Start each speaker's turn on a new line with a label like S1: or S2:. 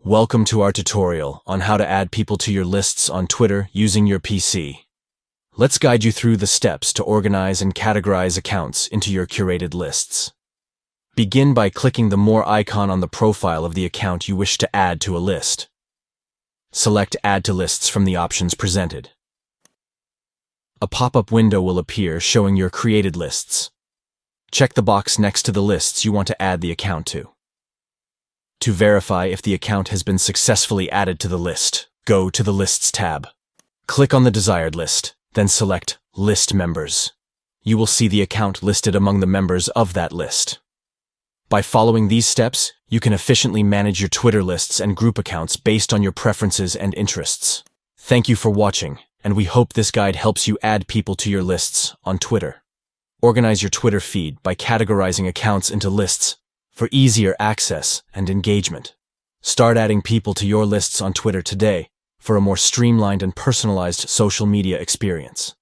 S1: Welcome to our tutorial on how to add people to your lists on Twitter using your PC. Let's guide you through the steps to organize and categorize accounts into your curated lists. Begin by clicking the More icon on the profile of the account you wish to add to a list. Select Add to Lists from the options presented. A pop-up window will appear showing your created lists. Check the box next to the lists you want to add the account to. To verify if the account has been successfully added to the list, go to the Lists tab. Click on the desired list, then select List Members. You will see the account listed among the members of that list. By following these steps, you can efficiently manage your Twitter lists and group accounts based on your preferences and interests. Thank you for watching, and we hope this guide helps you add people to your lists on Twitter. Organize your Twitter feed by categorizing accounts into lists for easier access and engagement. Start adding people to your lists on Twitter today for a more streamlined and personalized social media experience.